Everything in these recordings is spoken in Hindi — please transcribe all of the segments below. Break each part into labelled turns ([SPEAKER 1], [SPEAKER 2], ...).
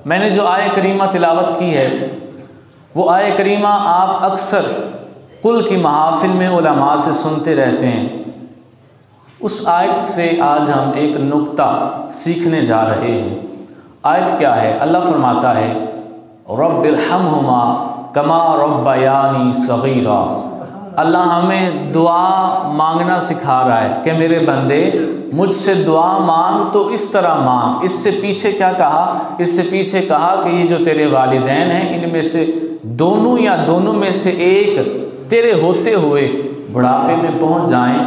[SPEAKER 1] मैंने जो आय करीमा तिलावत की है वो आय करीमा आप अक्सर कुल की महाफिल में उलमा से सुनते रहते हैं। उस आयत से आज हम एक नुक्ता सीखने जा रहे हैं। आयत क्या है? अल्लाह फरमाता है रब्बिरहमहुमा कमा रब्बयानी सगीरा। अल्लाह हमें दुआ मांगना सिखा रहा है कि मेरे बंदे मुझसे दुआ मांग तो इस तरह मांग। इससे पीछे क्या कहा? इससे पीछे कहा कि ये जो तेरे वालिदैन हैं इनमें से दोनों या दोनों में से एक तेरे होते हुए बुढ़ापे में पहुंच जाएं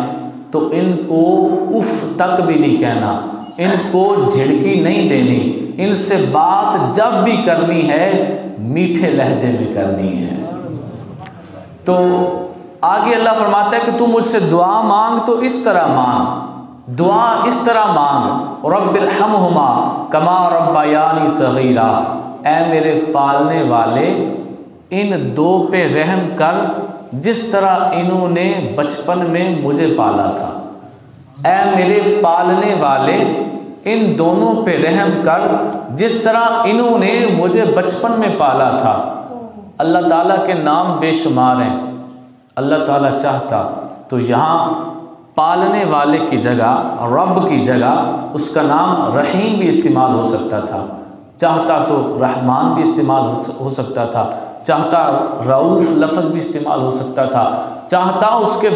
[SPEAKER 1] तो इनको उफ तक भी नहीं कहना, इनको झिड़की नहीं देनी, इनसे बात जब भी करनी है मीठे लहजे में करनी है। तो आगे अल्लाह फरमाता है कि तू मुझसे दुआ मांग तो इस तरह मांग, दुआ इस तरह मांग रब्बिरहमहुमा कमा रब्बयानी सगीरा। ऐ मेरे पालने वाले इन दो पे रहम कर जिस तरह इन्होंने बचपन में मुझे पाला था। ऐ मेरे पालने वाले इन दोनों पे रहम कर जिस तरह इन्होंने मुझे बचपन में पाला था। अल्लाह ताला के नाम बेशुमार हैं। अल्लाह ताला चाहता तो यहाँ पालने वाले की जगह, रब की जगह उसका नाम रहीम भी इस्तेमाल हो सकता था, चाहता तो रहमान भी इस्तेमाल हो सकता था, चाहता रऊफ़ लफ्ज़ भी इस्तेमाल हो सकता था, चाहता उसके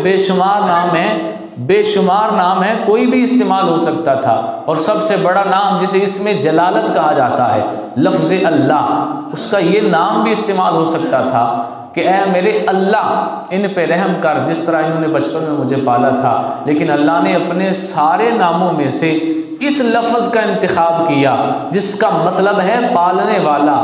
[SPEAKER 1] बेशुमार नाम है कोई भी इस्तेमाल हो सकता था। और सबसे बड़ा नाम जिसे इसमें जलालत कहा जाता है लफ्ज़ अल्लाह, उसका ये नाम भी इस्तेमाल हो सकता था कि ऐ मेरे अल्लाह इन पे रहम कर जिस तरह इन्होंने बचपन में मुझे पाला था। लेकिन अल्लाह ने अपने सारे नामों में से इस लफ्ज़ का इंतखाब किया जिसका मतलब है पालने वाला,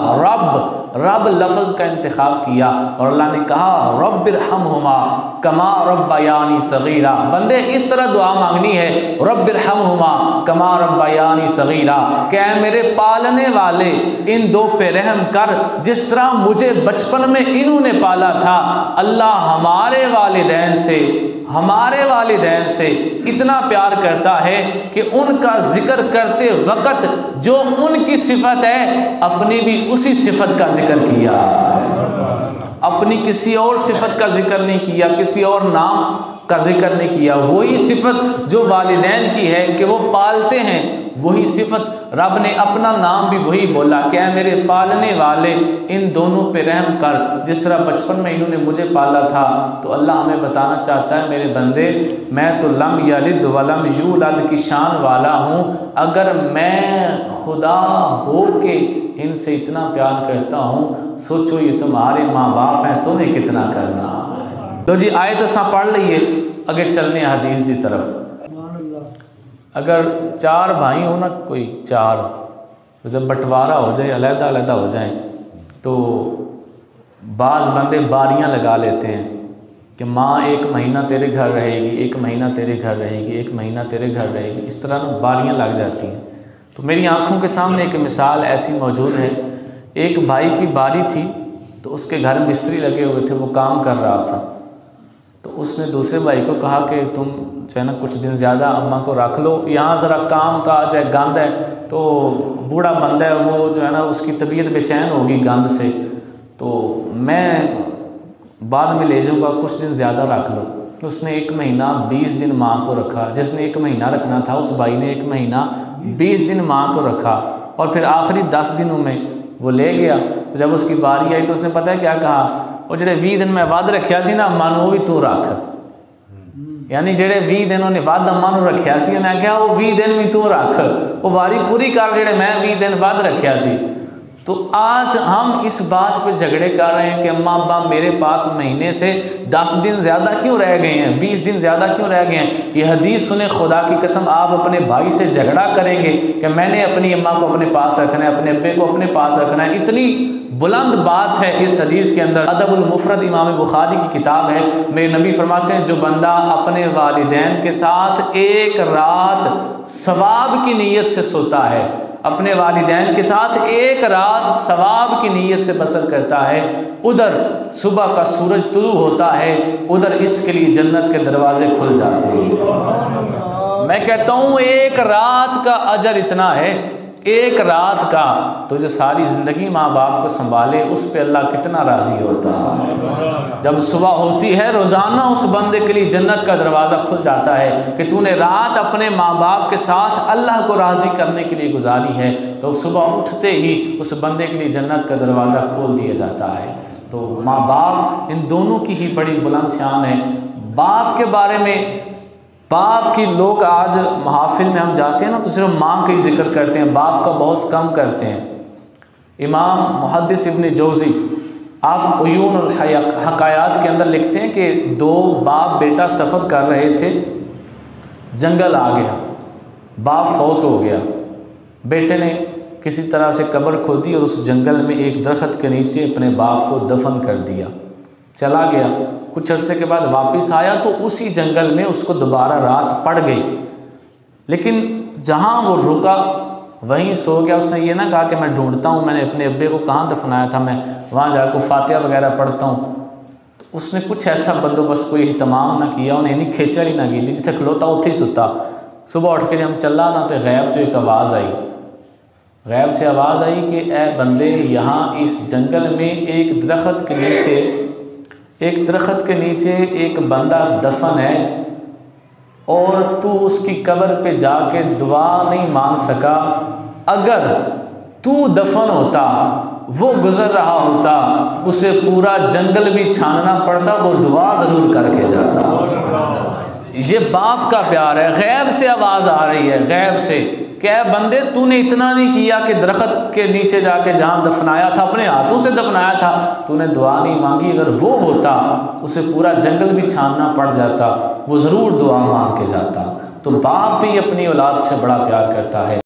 [SPEAKER 1] रब लफ्ज़ का इंतखाब किया और अल्लाह ने कहा रब्बिरहमहुमा कमा रब्बयानी सगीरा। बंदे इस तरह दुआ मांगनी है रब्बिरहमहुमा कमा रब्बयानी सगीरा, कि ऐ मेरे पालने वाले इन दो पे रहम कर जिस तरह मुझे बचपन में इन्होंने पाला था। अल्लाह हमारे वालिदैन से इतना प्यार करता है कि उनका जिक्र करते वक़्त जो उनकी सिफत है अपनी भी उसी सिफत का जिक्र किया, अपनी किसी और सिफत का जिक्र नहीं किया, किसी और नाम का जिक्र नहीं किया। वही सिफत जो वालिदैन की है कि वो पालते हैं, वही सिफत रब ने अपना नाम भी वही बोला कि ऐ मेरे पालने वाले इन दोनों पे रहम कर जिस तरह बचपन में इन्होंने मुझे पाला था। तो अल्लाह हमें बताना चाहता है मेरे बंदे मैं तो लम यलिद वलम यूलद की शान वाला हूँ। अगर मैं खुदा हो के इनसे इतना प्यार करता हूँ, सोचो ये तुम्हारे माँ बाप हैं, तुम्हें कितना करना। तो जी आयत असां पढ़ लीए, अगे चलने हदीस की तरफ। अगर चार भाई हो ना, कोई चार, तो जब बंटवारा हो जाए, अलग-अलग हो जाए, तो बाज़ बंदे बारियां लगा लेते हैं कि माँ एक महीना तेरे घर रहेगी, एक महीना तेरे घर रहेगी, एक महीना तेरे घर रहेगी। इस तरह ना बारियां लग जाती हैं। तो मेरी आँखों के सामने एक मिसाल ऐसी मौजूद है। एक भाई की बारी थी तो उसके घर मिस्त्री लगे हुए थे, वो काम कर रहा था। तो उसने दूसरे भाई को कहा कि तुम जो है ना कुछ दिन ज़्यादा अम्मा को रख लो, यहाँ ज़रा काम काज है, गंद है, तो बूढ़ा बंदा है वो जो है ना उसकी तबीयत बेचैन होगी गंद से, तो मैं बाद में ले जाऊँगा, कुछ दिन ज़्यादा रख लो। उसने 1 महीना 20 दिन माँ को रखा। जिसने 1 महीना रखना था उस भाई ने 1 महीना 20 दिन माँ को रखा और फिर आखिरी 10 दिनों में वो ले गया। तो जब उसकी बारी आई तो उसने पता है क्या कहा, वो जेडे 20 दिन मैं वध रखा सी ना अम्मा वो भी तू रख, यानी जेडे 20 दिन उन्हें वध अम्मा रखा सी, उन्हें आख्या वो 20 दिन भी तू रख, वो वारी पूरी कर जेडे मैं 20 दिन वध रखा सी। तो आज हम इस बात पे झगड़े कर रहे हैं कि अम्मा अब्बा मेरे पास महीने से 10 दिन ज़्यादा क्यों रह गए हैं, 20 दिन ज़्यादा क्यों रह गए हैं। ये हदीस सुने, खुदा की कसम आप अपने भाई से झगड़ा करेंगे कि मैंने अपनी अम्मा को अपने पास रखना है, अपने अब्बे को अपने पास रखना है। इतनी बुलंद बात है इस हदीस के अंदर। अदबुल मुफरद इमाम बुखारी की किताब है। मेरे नबी फरमाते हैं जो बंदा अपने वालिदैन के साथ एक रात सवाब की नीयत से सोता है, अपने वालिदैन के साथ एक रात सवाब की नीयत से बसर करता है, उधर सुबह का सूरज तुलू होता है, उधर इसके लिए जन्नत के दरवाजे खुल जाते हैं। मैं कहता हूँ एक रात का अजर इतना है एक रात का तो जो सारी ज़िंदगी माँ बाप को संभाले, उस पे अल्लाह कितना राज़ी होता है। जब सुबह होती है रोज़ाना उस बंदे के लिए जन्नत का दरवाज़ा खुल जाता है कि तूने रात अपने माँ बाप के साथ अल्लाह को राज़ी करने के लिए गुजारी है, तो सुबह उठते ही उस बंदे के लिए जन्नत का दरवाज़ा खोल दिया जाता है। तो माँ बाप इन दोनों की ही बड़ी बुलंद शान है। बाप के बारे में, बाप की लोग आज महफिल में हम जाते हैं ना तो सिर्फ माँ का ही जिक्र करते हैं, बाप का बहुत कम करते हैं। इमाम मुहद्दिस इब्न जौज़ी आप उयून अल हकायात के अंदर लिखते हैं कि दो बाप बेटा सफ़र कर रहे थे, जंगल आ गया, बाप फौत हो गया, बेटे ने किसी तरह से कब्र खोदी और उस जंगल में एक दरख्त के नीचे अपने बाप को दफन कर दिया, चला गया। कुछ अर्से के बाद वापस आया तो उसी जंगल में उसको दोबारा रात पड़ गई, लेकिन जहाँ वो रुका वहीं सो गया। उसने ये ना कहा कि मैं ढूंढता हूँ मैंने अपने अब्बे को कहाँ दफनाया था, मैं वहाँ जाकर फातिहा वगैरह पढ़ता हूँ। तो उसने कुछ ऐसा बंदोबस्त कोई एहतमाम ना किया, उन्हें नहीं खेचल ही ना की, जिसे खलोता उत्थे ही सुता। सुबह उठ के जब हम चला ना तो गैब जो एक आवाज़ आई, गैब से आवाज़ आई कि ए बंदे, यहाँ इस जंगल में एक दरख्त के नीचे एक बंदा दफन है और तू उसकी कब्र पे जाके दुआ नहीं मांग सका। अगर तू दफन होता, वो गुजर रहा होता, उसे पूरा जंगल भी छानना पड़ता, वो दुआ ज़रूर करके जाता। ये बाप का प्यार है। गैब से आवाज़ आ रही है, गैब से, क्या बंदे तूने इतना नहीं किया कि दरख्त के नीचे जाके जहाँ दफनाया था, अपने हाथों से दफनाया था, तूने दुआ नहीं मांगी। अगर वो होता उसे पूरा जंगल भी छानना पड़ जाता, वो ज़रूर दुआ मांग के जाता। तो बाप भी अपनी औलाद से बड़ा प्यार करता है।